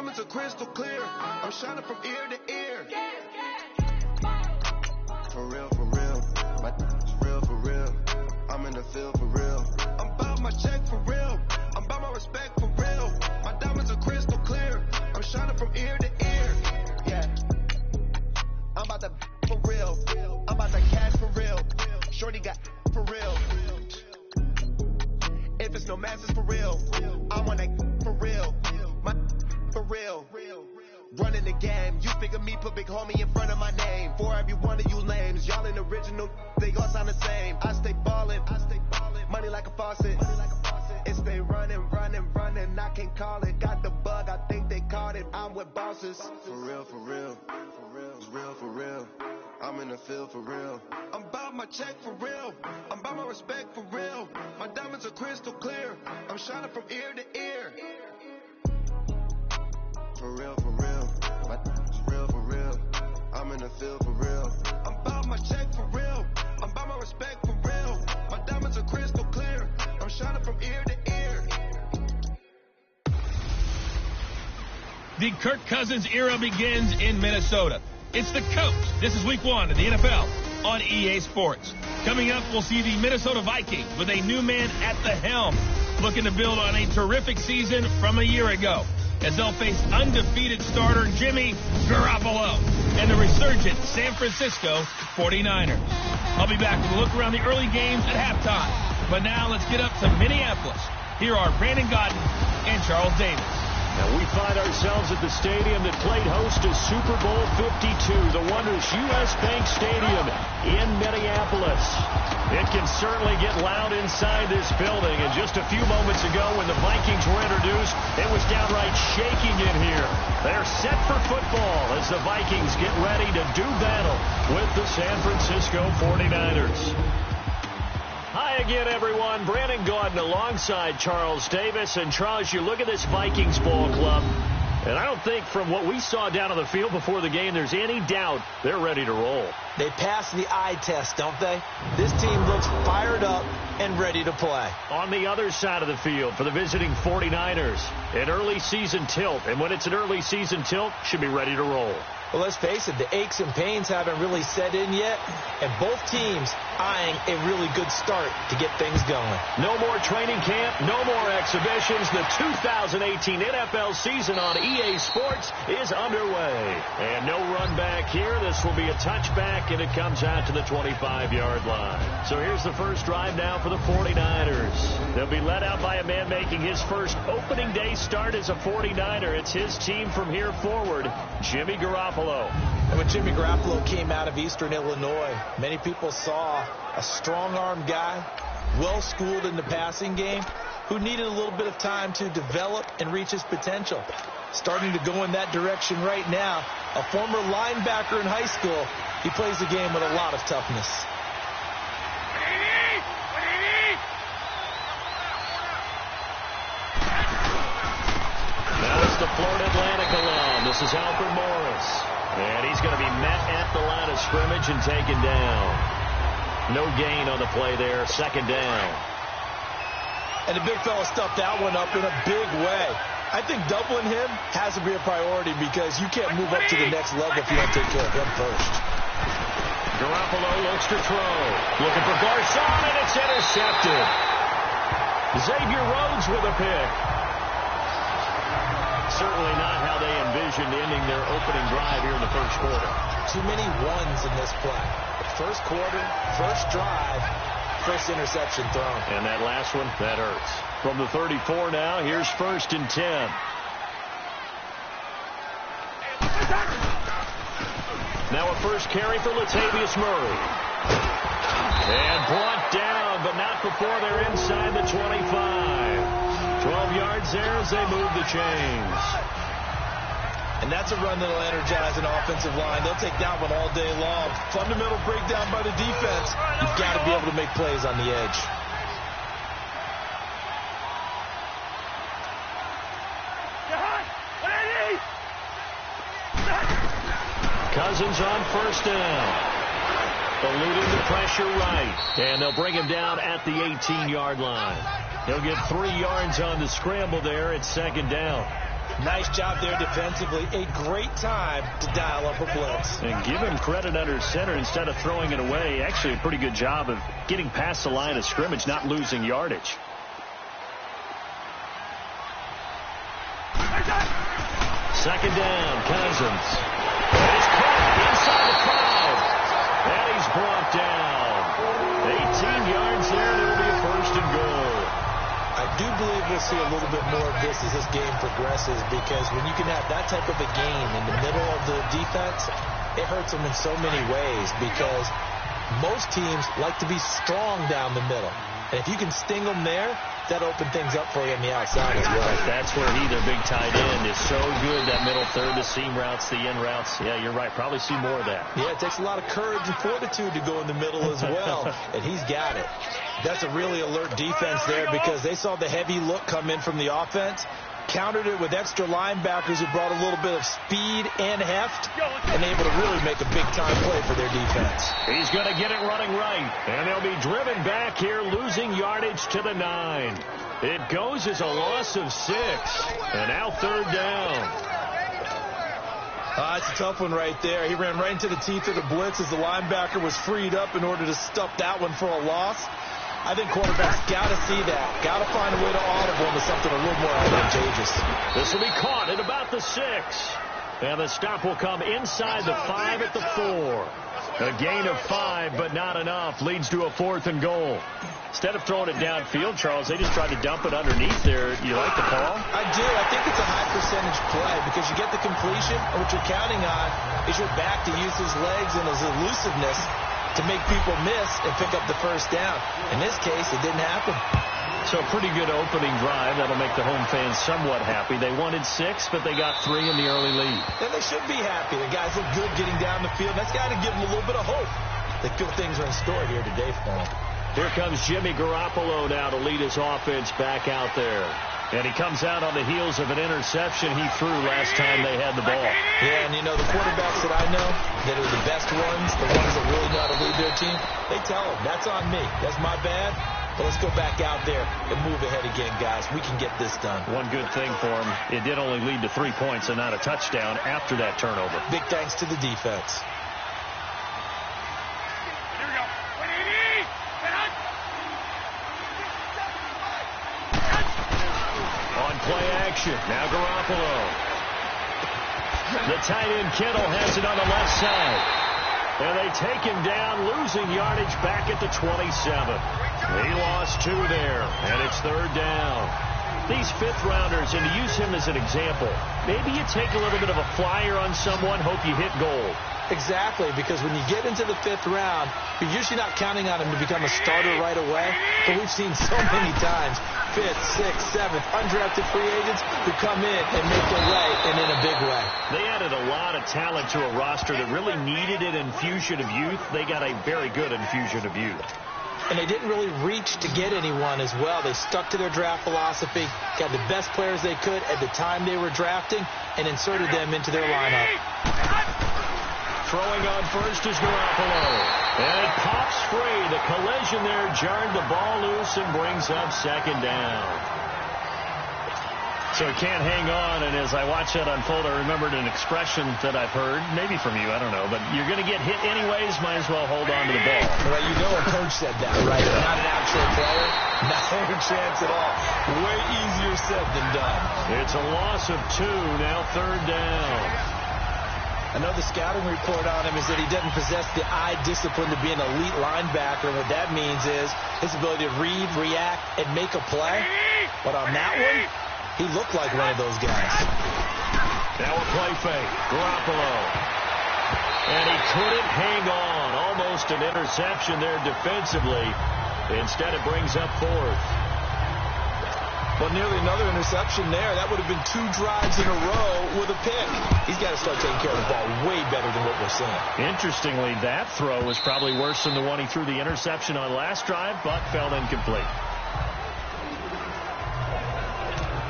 diamonds are crystal clear. I'm shining from ear to ear. For real, for real. My real, for real. I'm in the field for real. I'm about my check for real. I'm about my respect for real. My diamonds are crystal clear. I'm shining from ear to ear. Yeah. I'm about to for real. I'm about to cash for real. Shorty got for real. If it's no masses for real, I want that for real. My for real. Running the game, you figure me, put big homie in front of my name. For every one of you lames, y'all in original, they all sound the same. I stay ballin', money like a faucet. It stay running, I can't call it. Got the bug, I think they caught it. I'm with bosses. For real, for real, for real. I'm in the field for real. I'm about my check for real. I'm about my respect for real. My diamonds are crystal clear. I'm shining from ear to ear. For real, for real. My real for real. I'm in the field for real. I'm about my check for real. I'm about my respect for real. My diamonds are crystal clear. I'm shining from ear to ear. The Kirk Cousins era begins in Minnesota. It's the coach. This is week 1 of the NFL on EA Sports. Coming up, we'll see the Minnesota Vikings with a new man at the helm, looking to build on a terrific season from a year ago, as they'll face undefeated starter Jimmy Garoppolo and the resurgent San Francisco 49ers. I'll be back with a look around the early games at halftime. But now let's get up to Minneapolis. Here are Brandon Gaudin and Charles Davis. Now we find ourselves at the stadium that played host to Super Bowl 52, the wondrous U.S. Bank Stadium in Minneapolis. It can certainly get loud inside this building, and just a few moments ago when the Vikings were introduced, it was downright shaking in here. They're set for football as the Vikings get ready to do battle with the San Francisco 49ers. Hi again, everyone. Brandon Gaudin alongside Charles Davis. And, Charles, you look at this Vikings ball club, and I don't think from what we saw down on the field before the game there's any doubt they're ready to roll. They pass the eye test, don't they? This team looks fired up and ready to play. On the other side of the field for the visiting 49ers, an early season tilt. And when it's an early season tilt, should be ready to roll. Well, let's face it, the aches and pains haven't really set in yet, and both teams eyeing a really good start to get things going. No more training camp, no more exhibitions. The 2018 NFL season on EA Sports is underway. And no run back here. This will be a touchback, and it comes out to the 25-yard line. So here's the first drive now for the 49ers. They'll be led out by a man making his first opening day start as a 49er. It's his team from here forward, Jimmy Garoppolo. And when Jimmy Garoppolo came out of Eastern Illinois, many people saw a strong-arm guy, well-schooled in the passing game, who needed a little bit of time to develop and reach his potential. Starting to go in that direction right now. A former linebacker in high school, he plays the game with a lot of toughness. Now it's the Florida Atlantic alum. This is Alfred Morris. And he's going to be met at the line of scrimmage and taken down. No gain on the play there. Second down. And the big fella stuffed that one up in a big way. I think doubling him has to be a priority because you can't move up to the next level if you don't take care of him first. Garoppolo looks to throw. Looking for Garcon, and it's intercepted. Xavier Rhodes with a pick. Certainly not how they envisioned ending their opening drive here in the first quarter. Too many ones in this play. First quarter, first drive, first interception thrown. And that last one, that hurts. From the 34 now, here's 1st and 10. Now a first carry for Latavius Murray. And brought down, but not before they're inside the 25. 12 yards there as they move the chains. And that's a run that'll energize an offensive line. They'll take that one all day long. Fundamental breakdown by the defense. You've got to be able to make plays on the edge. Cousins on first down. Eluding the pressure right. And they'll bring him down at the 18-yard line. He'll get 3 yards on the scramble there at second down. Nice job there defensively. A great time to dial up a blitz. And give him credit under center instead of throwing it away. Actually a pretty good job of getting past the line of scrimmage, not losing yardage. Second down, Cousins. He's caught inside the 5. And he's brought down. 18 yards there, and it'll be a first and goal. I do believe we'll see a little bit more of this as this game progresses, because when you can have that type of a game in the middle of the defense, it hurts them in so many ways, because most teams like to be strong down the middle. And if you can sting them there, that open things up for you on the outside as well. That's where their big tight end, is so good, that middle third, the seam routes, the in routes. Yeah, you're right. Probably see more of that. Yeah, it takes a lot of courage and fortitude to go in the middle as well, and he's got it. That's a really alert defense there, because they saw the heavy look come in from the offense, countered it with extra linebackers who brought a little bit of speed and heft, and able to really make a big-time play for their defense. He's going to get it running right, and they'll be driven back here, losing yardage to the 9. It goes as a loss of 6, and now third down. It's a tough one right there. He ran right into the teeth of the blitz as the linebacker was freed up in order to stuff that one for a loss. I think quarterbacks got to see that. Got to find a way to audible into something a little more advantageous. This will be caught at about the 6. And the stop will come inside the 5 at the 4. A gain of 5, but not enough. Leads to a 4th and goal. Instead of throwing it downfield, Charles, they just tried to dump it underneath there. You like the call? I do. I think it's a high percentage play, because you get the completion, and what you're counting on is your back to use his legs and his elusiveness to make people miss and pick up the first down. In this case, it didn't happen. So a pretty good opening drive. That'll make the home fans somewhat happy. They wanted 6, but they got 3 in the early lead. And they should be happy. The guys look good getting down the field. That's got to give them a little bit of hope that good things are in store here today for them. Here comes Jimmy Garoppolo now to lead his offense back out there. And he comes out on the heels of an interception he threw last time they had the ball. Yeah, and you know, the quarterbacks that I know that are the best ones, the ones that really know how to lead their team, they tell them, that's on me. That's my bad. But let's go back out there and move ahead again, guys. We can get this done. One good thing for him, it did only lead to 3 points and not a touchdown after that turnover. Big thanks to the defense. Play action. Now Garoppolo. The tight end Kittle has it on the left side. And they take him down, losing yardage back at the 27. He lost 2 there, and it's third down. These fifth-rounders, and to use him as an example, maybe you take a little bit of a flyer on someone, hope you hit gold. Exactly, because when you get into the 5th round, you're usually not counting on him to become a starter right away. But we've seen so many times 5th, 6th, 7th, undrafted free agents who come in and make their way, and in a big way. They added a lot of talent to a roster that really needed an infusion of youth. They got a very good infusion of youth. And they didn't really reach to get anyone as well. They stuck to their draft philosophy, got the best players they could at the time they were drafting, and inserted them into their lineup. Throwing on first is Garoppolo. And it pops free. The collision there jarred the ball loose and brings up second down. So he can't hang on, and as I watch that unfold, I remembered an expression that I've heard, maybe from you, I don't know, but you're going to get hit anyways, might as well hold on to the ball. Well, you know a coach said that, right? Yeah. Not an actual player. Not a chance at all. Way easier said than done. It's a loss of 2, now third down. I know the scouting report on him is that he doesn't possess the eye discipline to be an elite linebacker. And what that means is his ability to read, react, and make a play. But on that one, he looked like one of those guys. Now a play fake. Garoppolo. And he couldn't hang on. Almost an interception there defensively. Instead, it brings up 4th. Well, nearly another interception there. That would have been 2 drives in a row with a pick. He's got to start taking care of the ball way better than what we're seeing. Interestingly, that throw was probably worse than the one he threw the interception on last drive, but fell incomplete.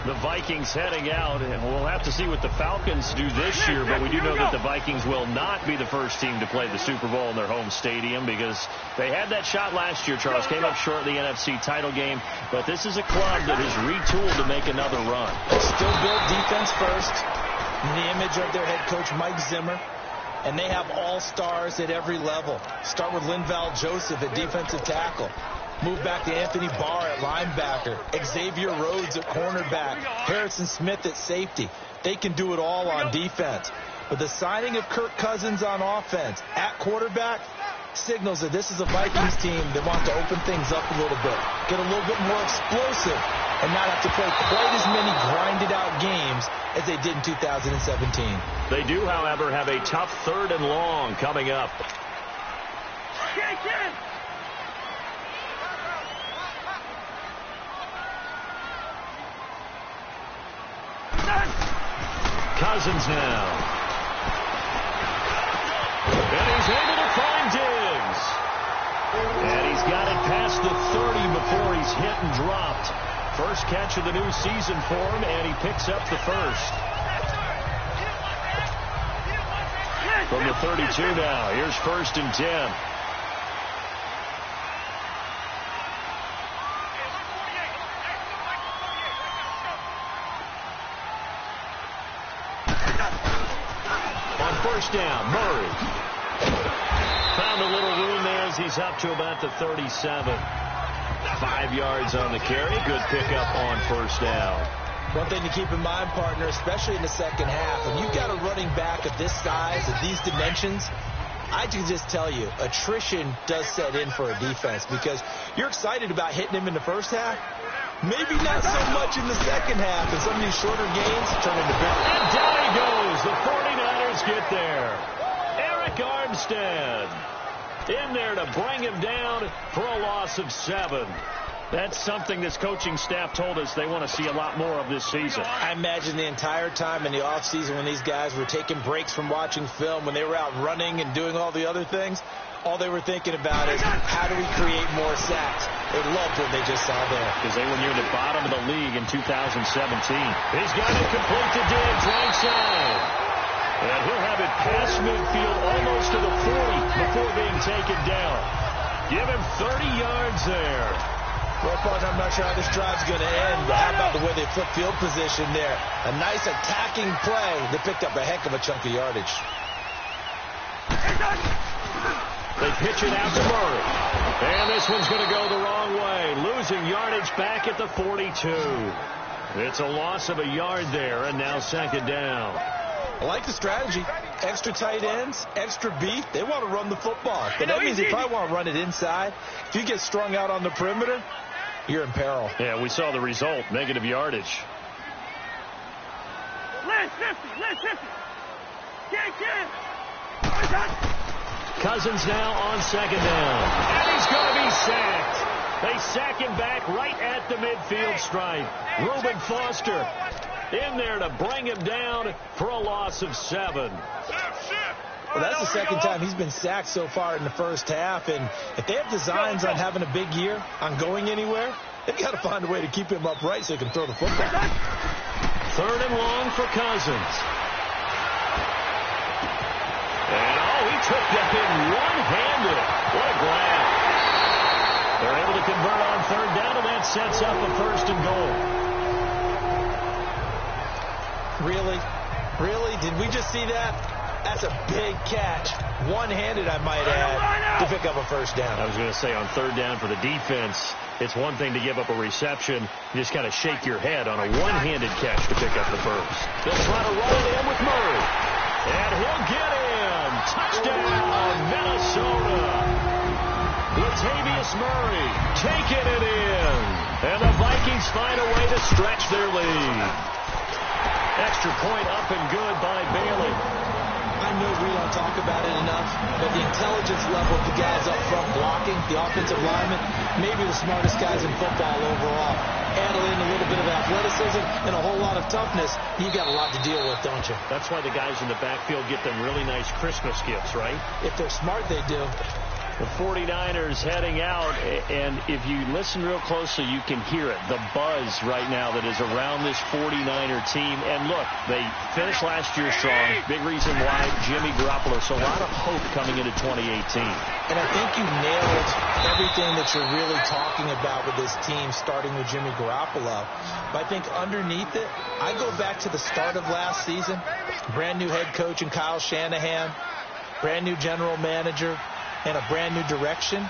the Vikings heading out, and we'll have to see what the Falcons do this year, but we do know that the Vikings will not be the first team to play the Super Bowl in their home stadium because they had that shot last year, Charles. Came up short in the NFC title game, but this is a club that has retooled to make another run. Still build defense first in the image of their head coach, Mike Zimmer. And they have all-stars at every level. Start with Linval Joseph at defensive tackle. Move back to Anthony Barr at linebacker. Xavier Rhodes at cornerback. Harrison Smith at safety. They can do it all on defense. But the signing of Kirk Cousins on offense at quarterback signals that this is a Vikings team that wants to open things up a little bit, get a little bit more explosive, and not have to play quite as many grinded-out games as they did in 2017. They do, however, have a tough 3rd and long coming up. Cousins now. And he's able to find Diggs. And he's got it past the 30 before he's hit and dropped. First catch of the new season for him, and he picks up the first. From the 32 now, here's 1st and 10. On 1st down, Murray. Found a little room there as he's up to about the 37. 5 yards on the carry. Good pickup on 1st down. One thing to keep in mind, partner, especially in the second half, when you've got a running back of this size, of these dimensions, I can just tell you, attrition does set in for a defense because you're excited about hitting him in the first half. Maybe not so much in the second half, and some of these shorter gains turn into big. And down he goes. The 49ers get there. Eric Armstead in there to bring him down for a loss of 7. That's something this coaching staff told us they want to see a lot more of this season. I imagine the entire time in the offseason when these guys were taking breaks from watching film, when they were out running and doing all the other things, all they were thinking about is how do we create more sacks. They loved what they just saw there. Because they were near the bottom of the league in 2017. He's got it complete to Diggs, right side. And he'll have it past midfield almost to the 40 before being taken down. Give him 30 yards there. Well, partner, I'm not sure how this drive's going to end, but how about the way they flip field position there? A nice attacking play. They picked up a heck of a chunk of yardage. They pitch it out to Murray. And this one's going to go the wrong way. Losing yardage back at the 42. It's a loss of a yard there, and now 2nd down. I like the strategy. Extra tight ends, extra beef. They want to run the football. But that means they probably want to run it inside. If you get strung out on the perimeter, you're in peril. Yeah, we saw the result. Negative yardage. Cousins now on 2nd down. And he's going to be sacked. They sack him back right at the midfield stripe. Reuben Foster in there to bring him down for a loss of 7. Well, that's the second time he's been sacked so far in the first half. And if they have designs on having a big year, on going anywhere, they've got to find a way to keep him upright so he can throw the football. 3rd and long for Cousins. And, he took that in one-handed. What a grab. They're able to convert on 3rd down, and that sets up a 1st and goal. Really? Really? Did we just see that? That's a big catch. One-handed, I might add, to pick up a 1st down. I was going to say on 3rd down for the defense, it's one thing to give up a reception. You just kind of shake your head on a one-handed catch to pick up the 1st. They'll try to roll it in with Murray. And he'll get in. Touchdown, Minnesota. Latavius Murray taking it in. And the Vikings find a way to stretch their lead. Extra point up and good by Bailey. I know we don't talk about it enough, but the intelligence level of the guys up front blocking, the offensive linemen, maybe the smartest guys in football overall. Add in a little bit of athleticism and a whole lot of toughness, you got a lot to deal with, don't you? That's why the guys in the backfield get them really nice Christmas gifts, right? If they're smart, they do. The 49ers heading out, and if you listen real closely, you can hear it, the buzz right now that is around this 49er team. And look, they finished last year strong. Big reason why, Jimmy Garoppolo. So a lot of hope coming into 2018. And I think you nailed everything that you're really talking about with this team, starting with Jimmy Garoppolo. But I think underneath it, I go back to the start of last season. Brand new head coach in Kyle Shanahan, brand new general manager, and a brand new direction,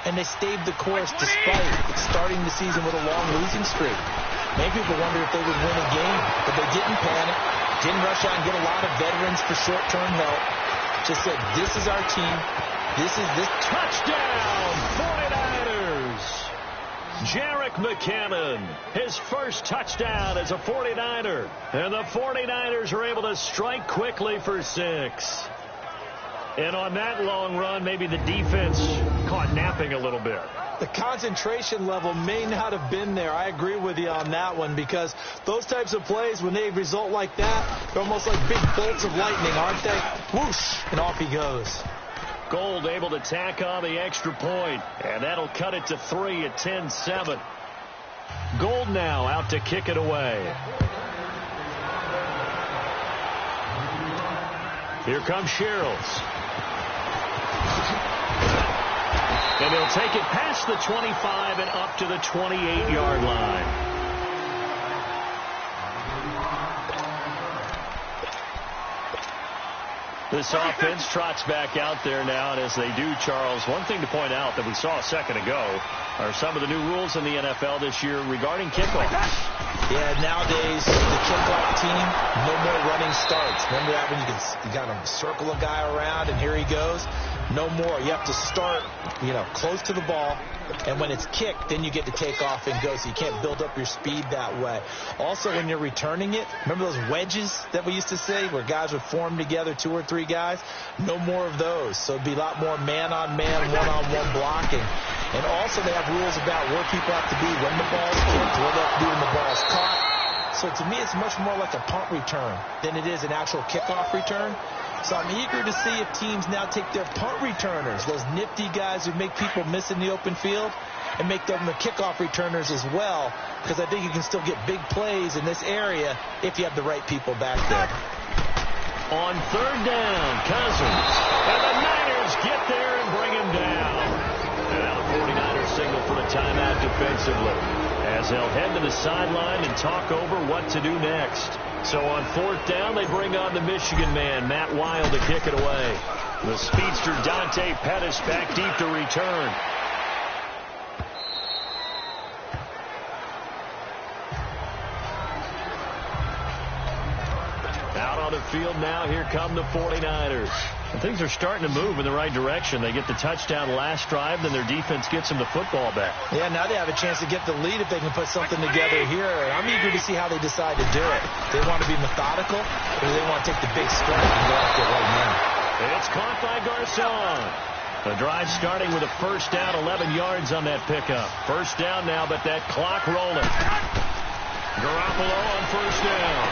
and they stayed the course despite starting the season with a long losing streak. Many people wonder if they would win a game, but they didn't panic, didn't rush out and get a lot of veterans for short-term help. Just said, this is our team. This is this. Touchdown, 49ers! Jerick McKinnon, his first touchdown as a 49er. And the 49ers are able to strike quickly for 6. And on that long run, maybe the defense caught napping a little bit. The concentration level may not have been there. I agree with you on that one, because those types of plays, when they result like that, they're almost like big bolts of lightning, aren't they? Whoosh, and off he goes. Gold able to tack on the extra point, and that'll cut it to 3 at 10-7. Gold now out to kick it away. Here comes Sherrills. And he'll take it past the 25 and up to the 28-yard line. This offense trots back out there now, and as they do, Charles, one thing to point out that we saw a second ago are some of the new rules in the NFL this year regarding kickoffs. Yeah, nowadays, the kickoff team, no more running starts. Remember that when you got to circle a guy around, and here he goes? No more. You have to start, close to the ball, and when it's kicked, then you get to take off and go, so you can't build up your speed that way. Also, when you're returning it, remember those wedges that we used to say where guys would form together, 2 or 3 guys? No more of those. So it'd be a lot more man-on-man, one-on-one blocking. And also they have rules about where people have to be when the ball's kicked, where they have to be when the ball's caught. So to me, it's much more like a punt return than it is an actual kickoff return. So I'm eager to see if teams now take their punt returners, those nifty guys who make people miss in the open field, and make them the kickoff returners as well, because I think you can still get big plays in this area if you have the right people back there. On third down, Cousins. And the Niners get there and bring him down. And now the 49ers signal for a timeout defensively, as they'll head to the sideline and talk over what to do next. So on fourth down, they bring on the Michigan man, Matt Wild, to kick it away. The speedster Dante Pettis back deep to return. Out on the field now, here come the 49ers. And things are starting to move in the right direction. They get the touchdown last drive, then their defense gets them the football back. Yeah, now they have a chance to get the lead if they can put something together here. I'm eager to see how they decide to do it. They want to be methodical, or they want to take the big strike and go after it right now. It's caught by Garcon. The drive starting with a first down, 11 yards on that pickup. First down now, but that clock rolling. Garoppolo on first down.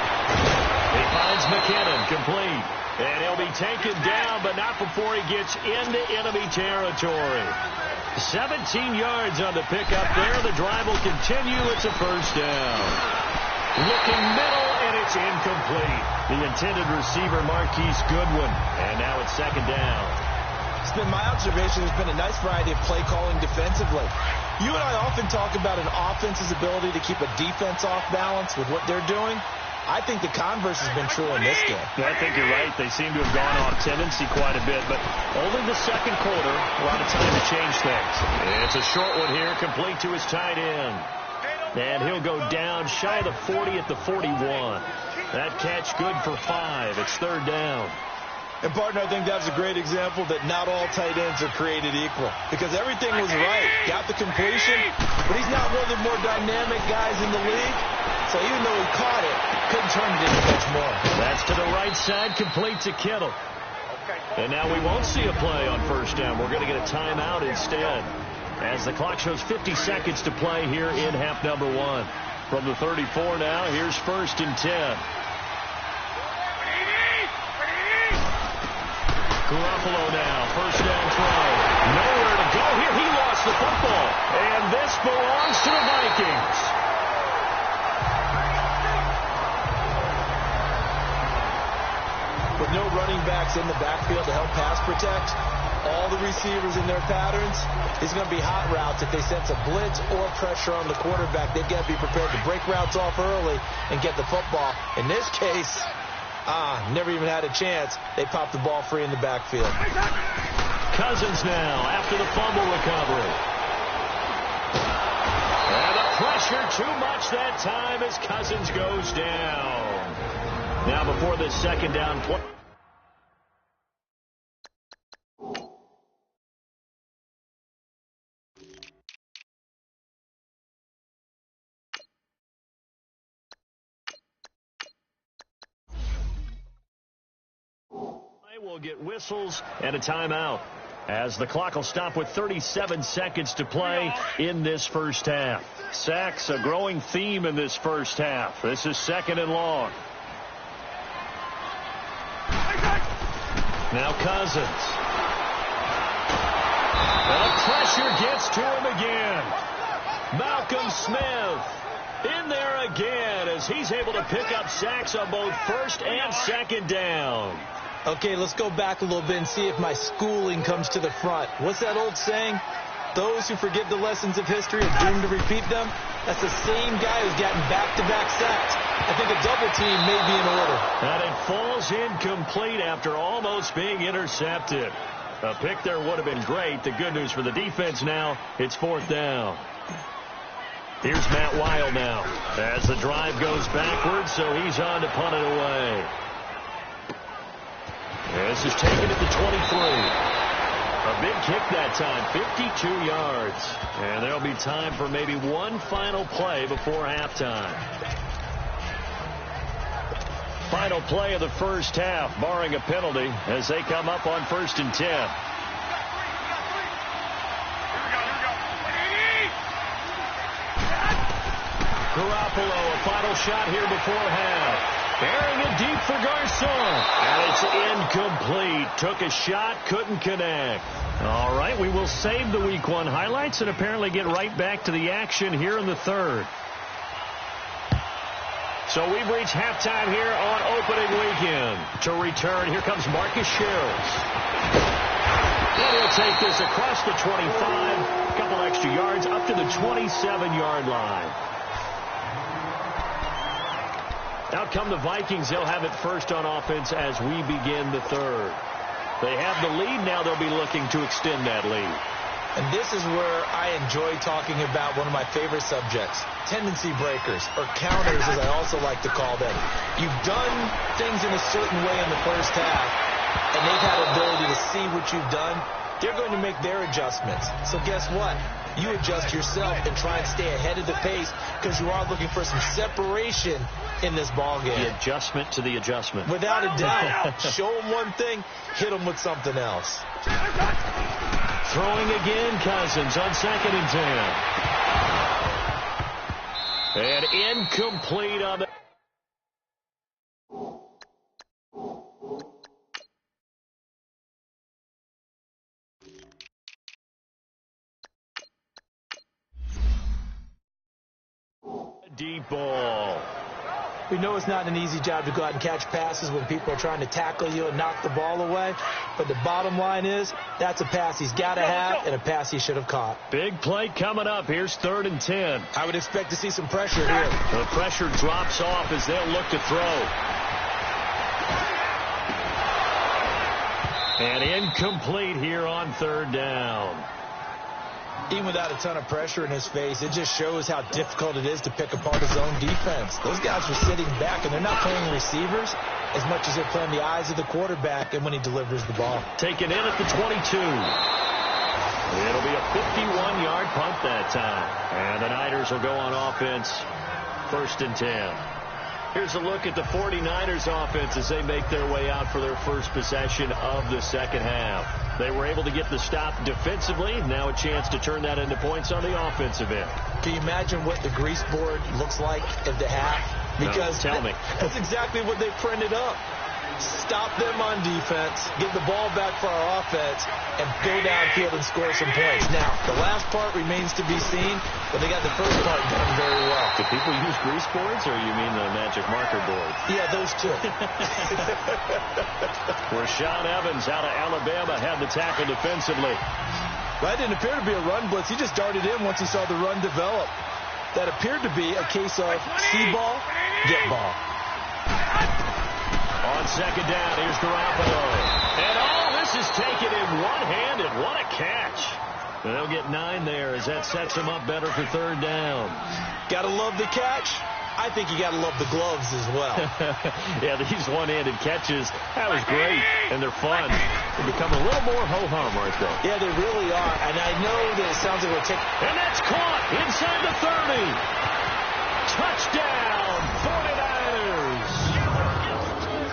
He finds McKinnon, complete. And he'll be taken down, but not before he gets into enemy territory. 17 yards on the pickup there. The drive will continue. It's a first down. Looking middle, and it's incomplete. The intended receiver, Marquise Goodwin. And now it's second down. It's been my observation. There's been a nice variety of play calling defensively. You and I often talk about an offense's ability to keep a defense off balance with what they're doing. I think the converse has been true in this game. I think you're right. They seem to have gone off tendency quite a bit, but only the second quarter, a lot of time to change things. It's a short one here, complete to his tight end. And he'll go down shy of the 40 at the 41. That catch good for 5. It's third down. And, partner, I think that's a great example that not all tight ends are created equal, because everything was right. Got the completion, but he's not one of the more dynamic guys in the league. So even though he caught it, couldn't turn it into much more. That's to the right side, complete to Kittle. And now we won't see a play on first down. We're going to get a timeout instead, as the clock shows 50 seconds to play here in half number 1. From the 34 now, here's first and 10. Garoppolo now, first down throw. Nowhere to go here. He lost the football. And this belongs to the Vikings. With no running backs in the backfield to help pass protect, all the receivers in their patterns, it's going to be hot routes. If they sense a blitz or pressure on the quarterback, they've got to be prepared to break routes off early and get the football. In this case, never even had a chance. They popped the ball free in the backfield. Cousins now after the fumble recovery. And the pressure too much that time as Cousins goes down. Now before this second down play. Will get whistles and a timeout as the clock will stop with 37 seconds to play in this first half. Sacks, a growing theme in this first half. This is second and long. Now Cousins. The pressure gets to him again. Malcolm Smith in there again as he's able to pick up sacks on both first and second down. Okay, let's go back a little bit and see if my schooling comes to the front. What's that old saying? Those who forget the lessons of history are doomed to repeat them. That's the same guy who's gotten back-to-back sacks. I think a double team may be in order. And it falls incomplete after almost being intercepted. A pick there would have been great. The good news for the defense now, it's fourth down. Here's Matt Weil now as the drive goes backwards, so he's on to punt it away. This is taken at the 23. A big kick that time, 52 yards. And there'll be time for maybe one final play before halftime. Final play of the first half, barring a penalty, as they come up on 1st and 10. Garoppolo, a final shot here before half. Airing it deep for Garcon. And it's incomplete. Took a shot, couldn't connect. All right, we will save the Week 1 highlights and apparently get right back to the action here in the third. So we've reached halftime here on opening weekend. To return, here comes Marcus Sherrills. And he'll take this across the 25, a couple extra yards, up to the 27-yard line. Out come the Vikings. They'll have it first on offense as we begin the third. They have the lead. Now they'll be looking to extend that lead. And this is where I enjoy talking about one of my favorite subjects, tendency breakers, or counters as I also like to call them. You've done things in a certain way in the first half, and they've had the ability to see what you've done. They're going to make their adjustments. So guess what? You adjust yourself and try and stay ahead of the pace because you are looking for some separation in this ball game. The adjustment to the adjustment. Without a doubt. Show them one thing, hit them with something else. Throwing again, Cousins on 2nd and 10. And incomplete on the... Deep ball. We know it's not an easy job to go out and catch passes when people are trying to tackle you and knock the ball away. But the bottom line is, that's a pass he's got to have and a pass he should have caught. Big play coming up. Here's 3rd and 10. I would expect to see some pressure here. The pressure drops off as they'll look to throw. And incomplete here on 3rd down. Even without a ton of pressure in his face, it just shows how difficult it is to pick apart his own defense. Those guys are sitting back, and they're not playing receivers as much as they're playing the eyes of the quarterback and when he delivers the ball. Taken in at the 22. It'll be a 51-yard punt that time. And the Niners will go on offense, 1st and 10. Here's a look at the 49ers offense as they make their way out for their first possession of the second half. They were able to get the stop defensively. Now a chance to turn that into points on the offensive end. Can you imagine what the grease board looks like at the half? Because no, tell me. That's exactly what they printed up. stop them on defense, get the ball back for our offense, and go downfield and score some points. Now, the last part remains to be seen, but they got the first part done very well. Do people use grease boards, or you mean the magic marker board? Yeah, those two. Rashaan Evans out of Alabama had the tackle defensively. That didn't appear to be a run blitz. He just darted in once he saw the run develop. That appeared to be a case of see ball, get ball. On second down, here's Garoppolo. And all this is taken in one-handed. What a catch. They'll get 9 there as that sets them up better for third down. Got to love the catch. I think you got to love the gloves as well. Yeah, these one-handed catches, that was great, and they're fun. They become a little more ho-hum, aren't they? Yeah, they really are, and I know that it sounds like we're taking... And that's caught inside the 30. Touchdown, 49ers.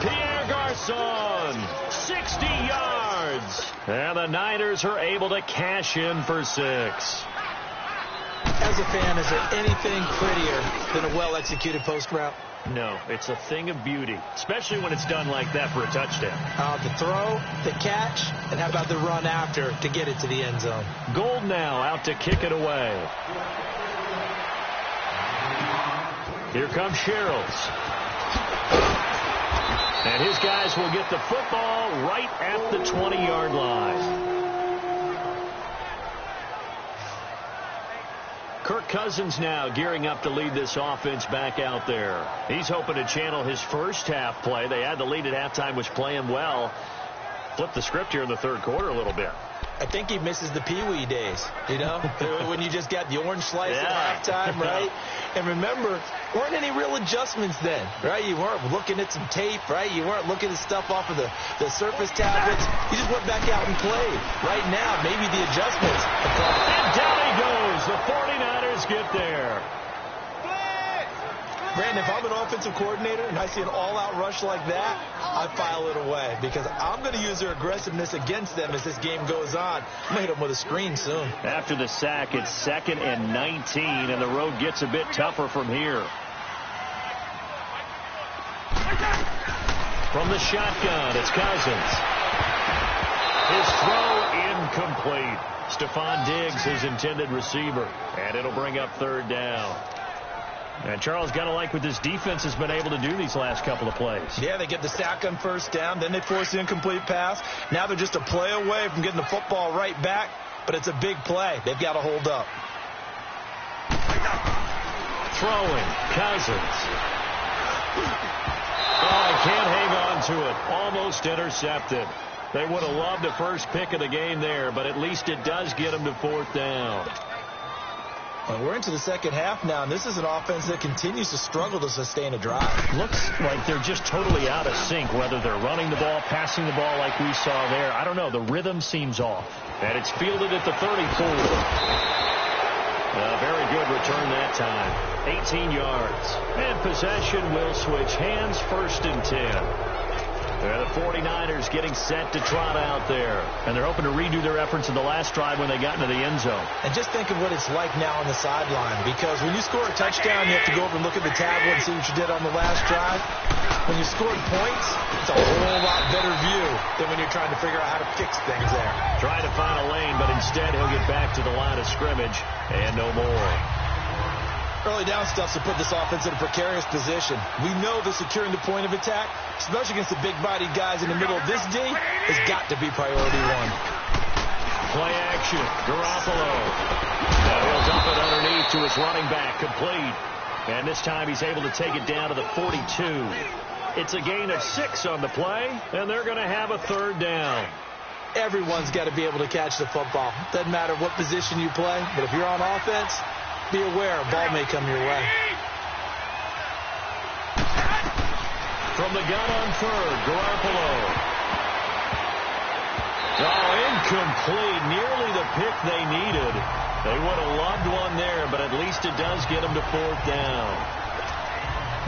Pierre Garçon, 60 yards. And the Niners are able to cash in for 6. As a fan, is there anything prettier than a well-executed post route? No, it's a thing of beauty, especially when it's done like that for a touchdown. The throw, the catch, and how about the run after to get it to the end zone? Gold now out to kick it away. Here comes Sherrills. And his guys will get the football right at the 20-yard line. Kirk Cousins now gearing up to lead this offense back out there. He's hoping to channel his first half play. They had the lead at halftime, was playing well. Flip the script here in the third quarter a little bit. I think he misses the Pee-wee days, you know, when you just got the orange slice at halftime, right? And remember, weren't any real adjustments then, right? You weren't looking at some tape, right? You weren't looking at stuff off of the surface tablets. You just went back out and played. Right now, maybe the adjustments. And down he goes. The 49ers get there. Brandon, if I'm an offensive coordinator and I see an all-out rush like that, I file it away because I'm going to use their aggressiveness against them as this game goes on. I'm going to hit them with a screen soon. After the sack, it's 2nd and 19, and the road gets a bit tougher from here. From the shotgun, it's Cousins. His throw incomplete. Stephon Diggs, his intended receiver, and it'll bring up third down. And Charles, got to like what this defense has been able to do these last couple of plays. Yeah, they get the sack on first down, then they force the incomplete pass. Now they're just a play away from getting the football right back, but it's a big play. They've got to hold up. Throwing, Cousins. Oh, can't hang on to it. Almost intercepted. They would have loved the first pick of the game there, but at least it does get them to fourth down. And we're into the second half now, and this is an offense that continues to struggle to sustain a drive. Looks like they're just totally out of sync, whether they're running the ball, passing the ball like we saw there. I don't know. The rhythm seems off. And it's fielded at the 34. A very good return that time. 18 yards. And possession will switch hands, 1st and 10. The 49ers getting set to trot out there. And they're hoping to redo their efforts in the last drive when they got into the end zone. And just think of what it's like now on the sideline. Because when you score a touchdown, you have to go over and look at the tablet and see what you did on the last drive. When you scored points, it's a whole lot better view than when you're trying to figure out how to fix things there. Trying to find a lane, but instead he'll get back to the line of scrimmage and no more. Early down stuff to put this offense in a precarious position. We know that securing the point of attack, especially against the big-bodied guys in the middle of this D, has got to be priority one. Play action. Garoppolo. Now he'll dump it underneath to his running back. Complete. And this time he's able to take it down to the 42. It's a gain of 6 on the play, and they're going to have a third down. Everyone's got to be able to catch the football. Doesn't matter what position you play, but if you're on offense, be aware a ball may come your way. From the gun on third, Garoppolo. Oh, incomplete. Nearly the pick they needed. They would have loved one there, but at least it does get them to fourth down.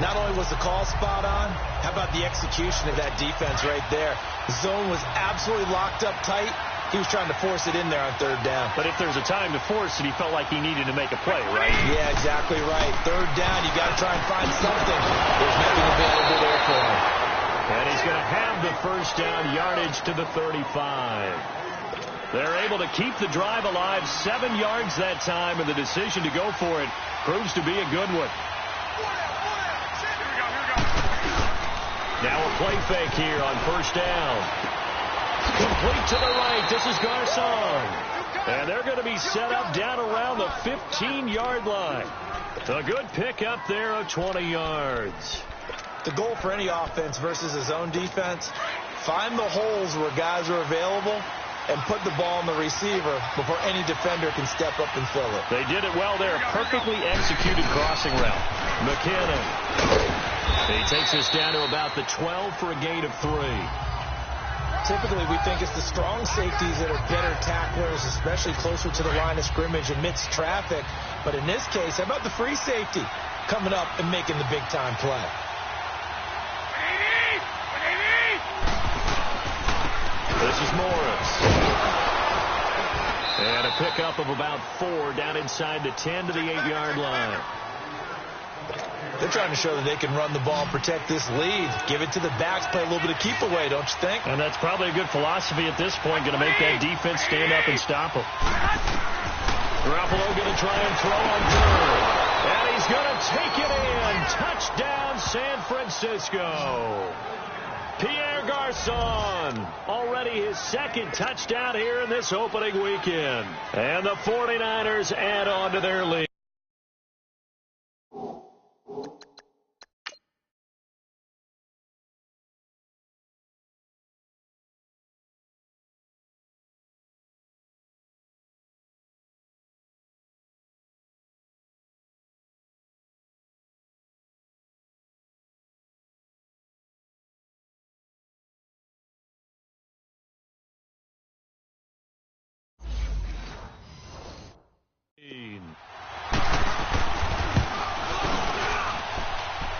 Not only was the call spot on, how about the execution of that defense right there? The zone was absolutely locked up tight. He was trying to force it in there on third down. But if there's a time to force it, he felt like he needed to make a play, right? Yeah, exactly right. Third down, you got to try and find something. There's nothing available there for him. And he's going to have the first down, yardage to the 35. They're able to keep the drive alive, 7 yards that time, and the decision to go for it proves to be a good one. Now a play fake here on first down. Complete to the right. This is Garcon. And they're going to be set up down around the 15-yard line. A good pick up there of 20 yards. The goal for any offense versus his own defense, find the holes where guys are available and put the ball on the receiver before any defender can step up and fill it. They did it well there. Perfectly executed crossing route. McKinnon. He takes us down to about the 12 for a gain of 3. Typically, we think it's the strong safeties that are better tacklers, especially closer to the line of scrimmage amidst traffic. But in this case, how about the free safety coming up and making the big-time play? This is Morris. And a pickup of about 4 down inside the 10 to the 8-yard line. They're trying to show that they can run the ball and protect this lead. Give it to the backs, play a little bit of keep away, don't you think? And that's probably a good philosophy at this point, going to make that defense stand up and stop them. Garoppolo going to try and throw on third. And he's going to take it in. Touchdown, San Francisco. Pierre Garcon, already his second touchdown here in this opening weekend. And the 49ers add on to their lead.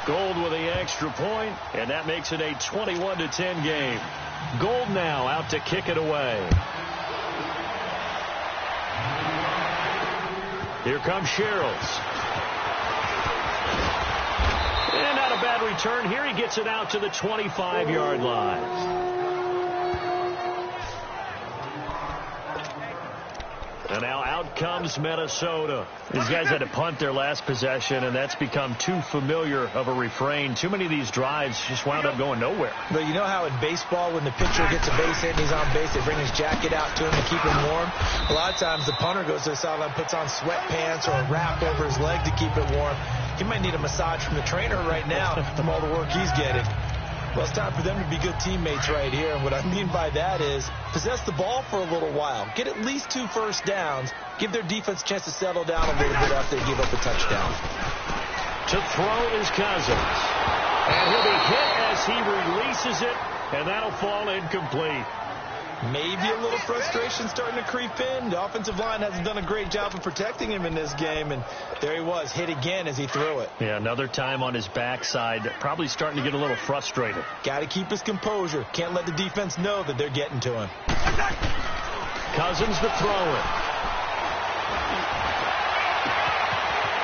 Gold with the extra point, and that makes it a 21-10 game. Gold now out to kick it away. Here comes Sherrills. And not a bad return. Here he gets it out to the 25-yard line. And now out comes Minnesota. These guys had to punt their last possession, and that's become too familiar of a refrain. Too many of these drives just wound up going nowhere. But you know how in baseball, when the pitcher gets a base hit and he's on base, they bring his jacket out to him to keep him warm? A lot of times the punter goes to the sideline, puts on sweatpants or a wrap over his leg to keep it warm. He might need a massage from the trainer right now from all the work he's getting. Well, it's time for them to be good teammates right here. And what I mean by that is possess the ball for a little while. Get at least 2 first downs. Give their defense a chance to settle down a little bit after they give up a touchdown. To throw is Cousins. And he'll be hit as he releases it, and that'll fall incomplete. Maybe a little frustration starting to creep in. The offensive line hasn't done a great job of protecting him in this game, and there he was, hit again as he threw it. Yeah, another time on his backside, probably starting to get a little frustrated. Got to keep his composure. Can't let the defense know that they're getting to him. Cousins to throw it.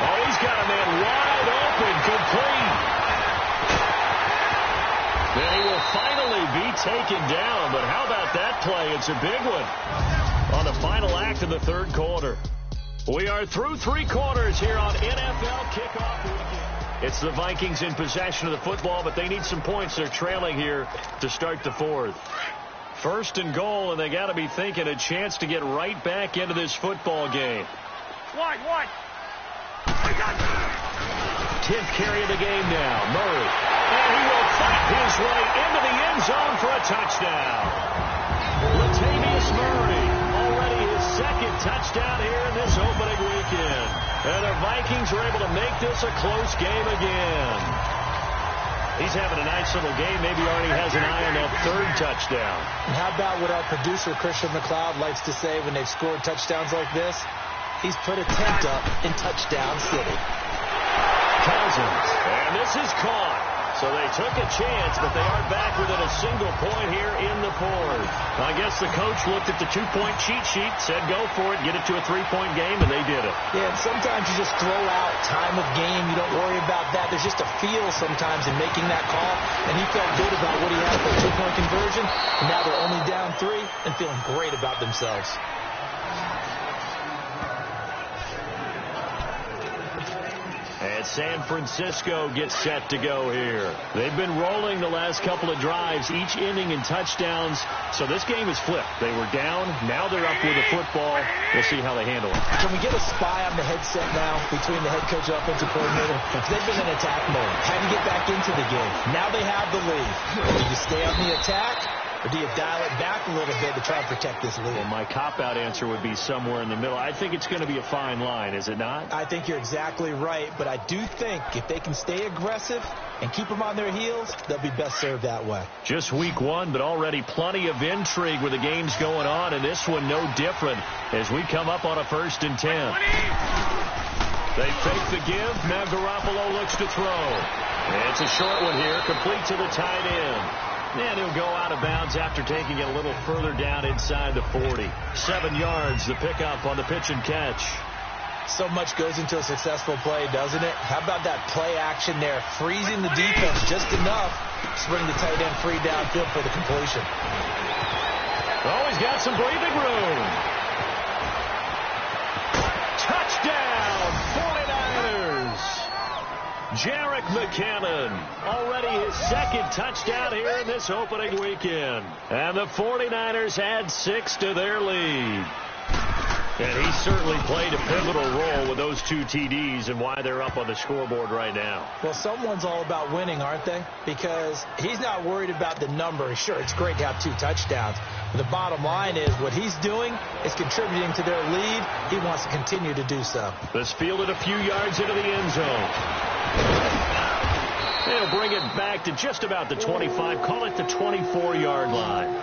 Oh, he's got a man wide open, complete. And he will finally be taken down, but how about that play? It's a big one on the final act of the third quarter. We are through 3 quarters here on NFL Kickoff Weekend. It's the Vikings in possession of the football, but they need some points. They're trailing here to start the 4th. First and goal, and they got to be thinking a chance to get right back into this football game. What? 10th carry of the game now. Murray. And he will fight his way into the end zone for a touchdown. Latavius Murray, already his 2nd touchdown here in this opening weekend. And the Vikings are able to make this a close game again. He's having a nice little game. Maybe already has an eye on that 3rd touchdown. And how about what our producer, Christian McLeod, likes to say when they've scored touchdowns like this? He's put a tent up in Touchdown City. Cousins, and this is caught. So they took a chance, but they are back within a single point here in the fourth. I guess the coach looked at the two-point cheat sheet, said go for it, get it to a three-point game, and they did it. Yeah, and sometimes you just throw out time of game. You don't worry about that. There's just a feel sometimes in making that call, and he felt good about what he had for a two-point conversion, and now they're only down 3 and feeling great about themselves. And San Francisco gets set to go here. They've been rolling the last couple of drives, each inning in touchdowns. So this game is flipped. They were down. Now they're up with the football. We'll see how they handle it. Can we get a spy on the headset now between the head coach and offensive coordinator? They've been in attack mode. Had to get back into the game. Now they have the lead. Do you stay on the attack? Or do you dial it back a little bit to try and protect this lead? Well, my cop-out answer would be somewhere in the middle. I think it's going to be a fine line, is it not? I think you're exactly right, but I do think if they can stay aggressive and keep them on their heels, they'll be best served that way. Just week 1, but already plenty of intrigue with the games going on, and this one no different as we come up on a 1st and 10. They fake the give. Now Garoppolo looks to throw. It's a short one here, complete to the tight end. And he'll go out of bounds after taking it a little further down inside the 40. 7 yards, the pickup on the pitch and catch. So much goes into a successful play, doesn't it? How about that play action there, freezing the defense just enough to bring the tight end free downfield for the completion. Oh, he's got some breathing room. Touchdown, 49ers. Jerick McKinnon, already his 2nd touchdown here in this opening weekend. And the 49ers add 6 to their lead. And he certainly played a pivotal role with those 2 TDs and why they're up on the scoreboard right now. Well, someone's all about winning, aren't they? Because he's not worried about the number. Sure, it's great to have 2 touchdowns. But the bottom line is what he's doing is contributing to their lead. He wants to continue to do so. This fielded a few yards into the end zone. They'll bring it back to just about the 25. Call it the 24-yard line.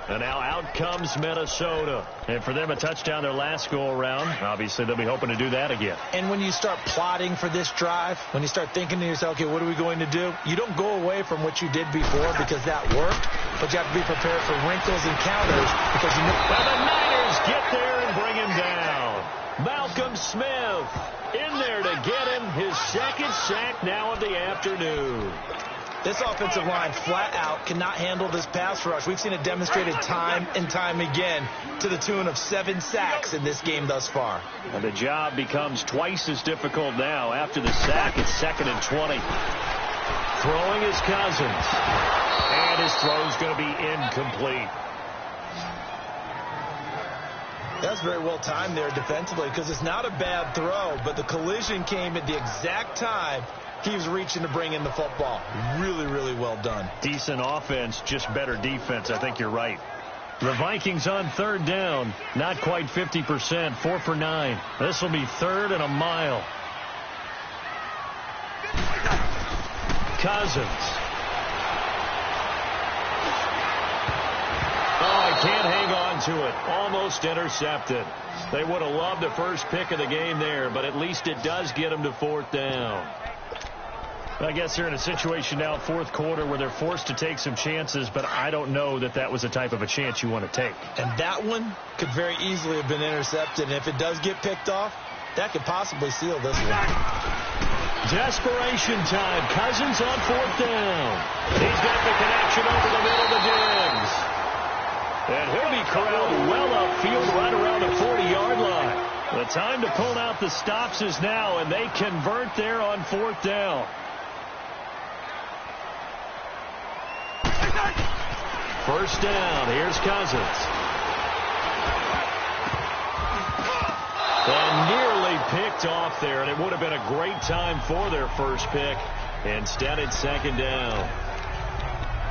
And now out comes Minnesota. And for them, a touchdown their last go-around. Obviously, they'll be hoping to do that again. And when you start plotting for this drive, when you start thinking to yourself, okay, what are we going to do? You don't go away from what you did before because that worked. But you have to be prepared for wrinkles and counters because you know. And the Niners get there and bring him down. Malcolm Smith in there to get him his 2nd sack now of the afternoon. This offensive line flat out cannot handle this pass rush. We've seen it demonstrated time and time again to the tune of 7 sacks in this game thus far. And the job becomes twice as difficult now. After the sack, it's 2nd and 20. Throwing is Cousins. And his throw's going to be incomplete. That's very well timed there defensively because it's not a bad throw, but the collision came at the exact time he was reaching to bring in the football. Really, really well done. Decent offense, just better defense. I think you're right. The Vikings on 3rd down. Not quite 50%. 4 for 9. This will be 3rd and a mile. Cousins. Oh, he can't hang on to it. Almost intercepted. They would have loved the first pick of the game there, but at least it does get them to 4th down. I guess they're in a situation now, 4th quarter, where they're forced to take some chances, but I don't know that that was the type of a chance you want to take. And that one could very easily have been intercepted, and if it does get picked off, that could possibly seal this one. Desperation time. Cousins on 4th down. He's got the connection over the middle to Diggs. And he'll be corralled well upfield right around the 40-yard line. The time to pull out the stops is now, and they convert there on 4th down. First down. Here's Cousins. And nearly picked off there, and it would have been a great time for their first pick. Instead, it's 2nd down.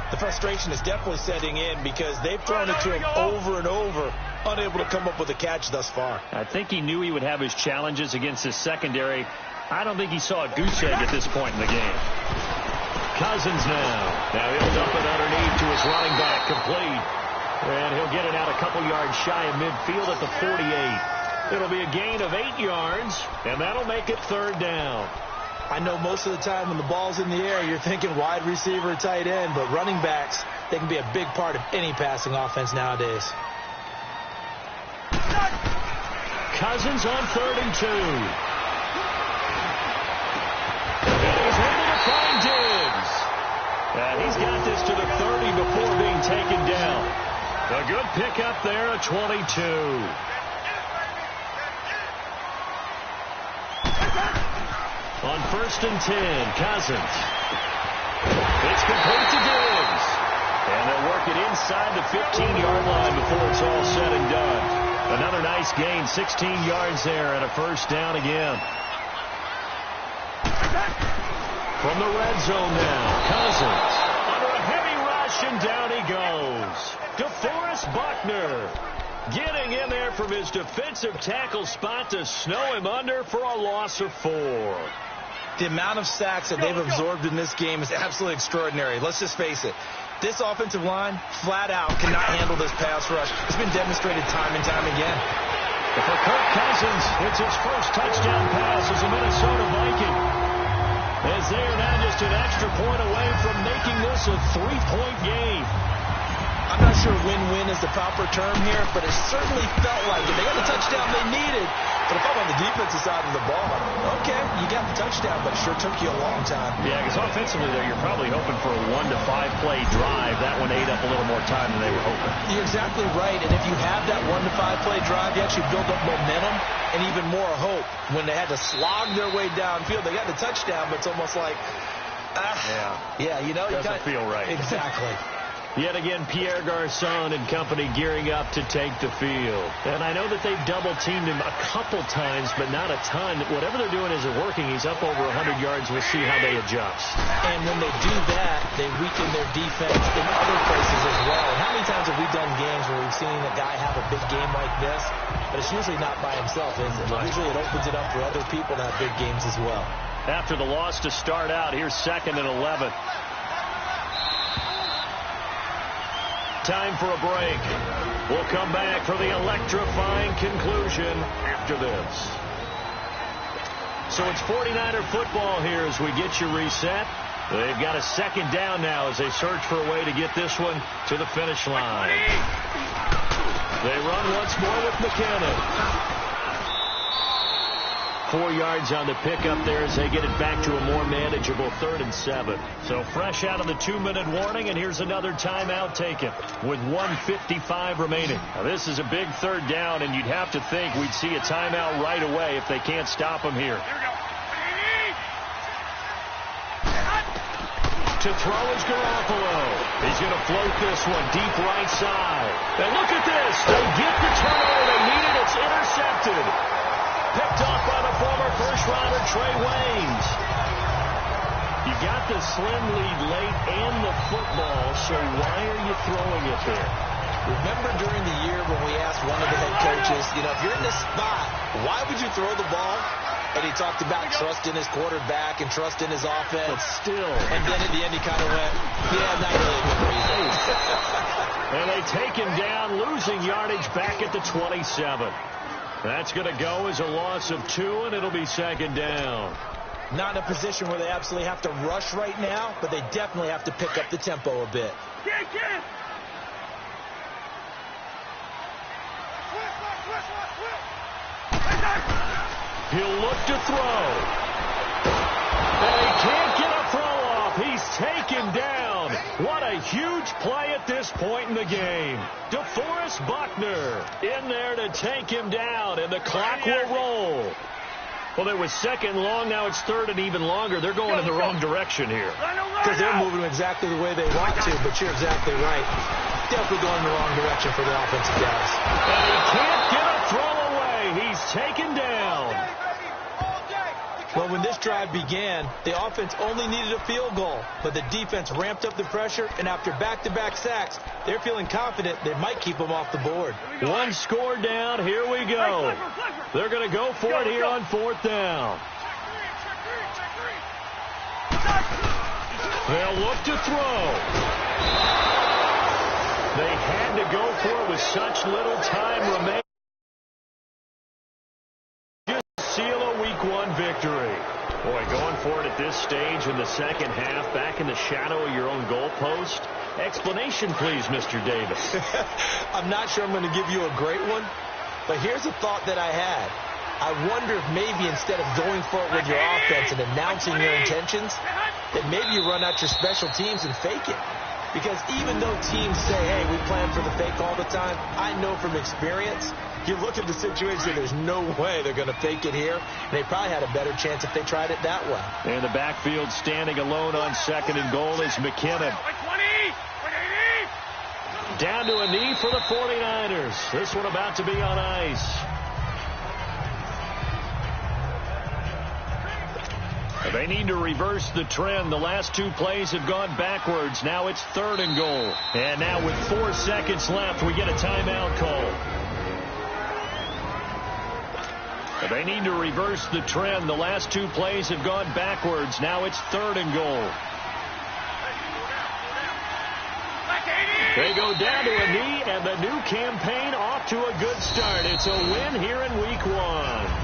The frustration is definitely setting in because they've thrown it to him over and over, unable to come up with a catch thus far. I think he knew he would have his challenges against his secondary. I don't think he saw a goose egg at this point in the game. Cousins now. Now he'll dump it underneath to his running back, complete. And he'll get it out a couple yards shy of midfield at the 48. It'll be a gain of 8 yards, and that'll make it 3rd down. I know most of the time when the ball's in the air, you're thinking wide receiver, tight end, but running backs, they can be a big part of any passing offense nowadays. Cousins on 3rd and 2. And he's able to find Diggs. And he's got this to the 30 before being taken down. A good pickup there at 22. On 1st and 10, Cousins. It's complete to Diggs. And they'll work it inside the 15-yard line before it's all said and done. Another nice gain, 16 yards there, and a 1st down again. From the red zone now, Cousins. Under a heavy rush, and down he goes. DeForest Buckner getting in there from his defensive tackle spot to snow him under for a loss of 4. The amount of sacks that they've absorbed in this game is absolutely extraordinary. Let's just face it. This offensive line, flat out, cannot handle this pass rush. It's been demonstrated time and time again. For Kirk Cousins, it's his first touchdown pass as a Minnesota Viking. As they are now just an extra point away from making this a 3-point game. I'm not sure win-win is the proper term here, but it certainly felt like it. They got the touchdown they needed. But if I'm on the defensive side of the ball, okay, you got the touchdown, but it sure took you a long time. Yeah, because offensively, though, you're probably hoping for a 1 to 5 play drive. That one ate up a little more time than they were hoping. You're exactly right, and if you have that 1 to 5 play drive, you actually build up momentum and even more hope. When they had to slog their way downfield, they got the touchdown, but it's almost like, yeah, you know, doesn't feel right. Exactly. Yet again, Pierre Garçon and company gearing up to take the field. And I know that they've double-teamed him a couple times, but not a ton. Whatever they're doing isn't working. He's up over 100 yards. We'll see how they adjust. And when they do that, they weaken their defense in other places as well. And how many times have we done games where we've seen a guy have a big game like this? But it's usually not by himself, is it? Right. Usually it opens it up for other people to have big games as well. After the loss to start out, here's 2nd and 11. Time for a break. We'll come back for the electrifying conclusion after this. So it's 49er football here as we get you reset. They've got a 2nd down now as they search for a way to get this one to the finish line. They run once more with McKinnon. 4 yards on the pickup there as they get it back to a more manageable 3rd and 7. So fresh out of the 2-minute warning, and here's another timeout taken with 1:55 remaining. Now this is a big 3rd down, and you'd have to think we'd see a timeout right away if they can't stop him here. To throw is Garoppolo. He's going to float this one deep right side. And look at this. They get the turnover they needed. It's intercepted. Picked off by the former first-rounder Trey Waynes. You got the slim lead late and the football, so why are you throwing it there? Remember during the year when we asked one of the head coaches, you know, if you're in this spot, why would you throw the ball? And he talked about trust in his quarterback and trust in his offense. But still. And then at the end he kind of went, yeah, not really a good reason. And they take him down, losing yardage back at the 27. That's going to go as a loss of 2, and it'll be 2nd down. Not in a position where they absolutely have to rush right now, but they definitely have to pick up the tempo a bit. He'll look to throw. And he can't get a throw off. He's taken down. What a huge play at this point in the game. DeForest Buckner in there to take him down, and the clock will roll. Well, there was 2nd long. Now it's 3rd and even longer. They're going in the wrong direction here. Because they're moving exactly the way they want to, but you're exactly right. Definitely going in the wrong direction for the offensive guys. And he can't get a throw away. He's taken down. Well, when this drive began, the offense only needed a field goal, but the defense ramped up the pressure, and after back-to-back sacks, they're feeling confident they might keep them off the board. 1 score down. Here we go. They're going to go for it here on 4th down. They'll look to throw. They had to go for it with such little time remaining. 1 victory. Boy, going for it at this stage in the second half, back in the shadow of your own goalpost. Explanation, please, Mr. Davis. I'm not sure I'm going to give you a great one, but here's a thought that I had. I wonder if maybe instead of going for it with your offense and announcing your intentions, that maybe you run out your special teams and fake it. Because even though teams say, hey, we plan for the fake all the time, I know from experience, you look at the situation, there's no way they're going to fake it here. And they probably had a better chance if they tried it that way. And the backfield standing alone on 2nd and goal is McKinnon. Down to a knee for the 49ers. This one about to be on ice. They need to reverse the trend. The last 2 plays have gone backwards. Now it's 3rd and goal. And now with 4 seconds left, we get a timeout call. They need to reverse the trend. The last 2 plays have gone backwards. Now it's 3rd and goal. They go down to a knee, and the new campaign off to a good start. It's a win here in week 1.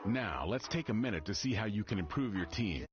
Now, let's take a minute to see how you can improve your team.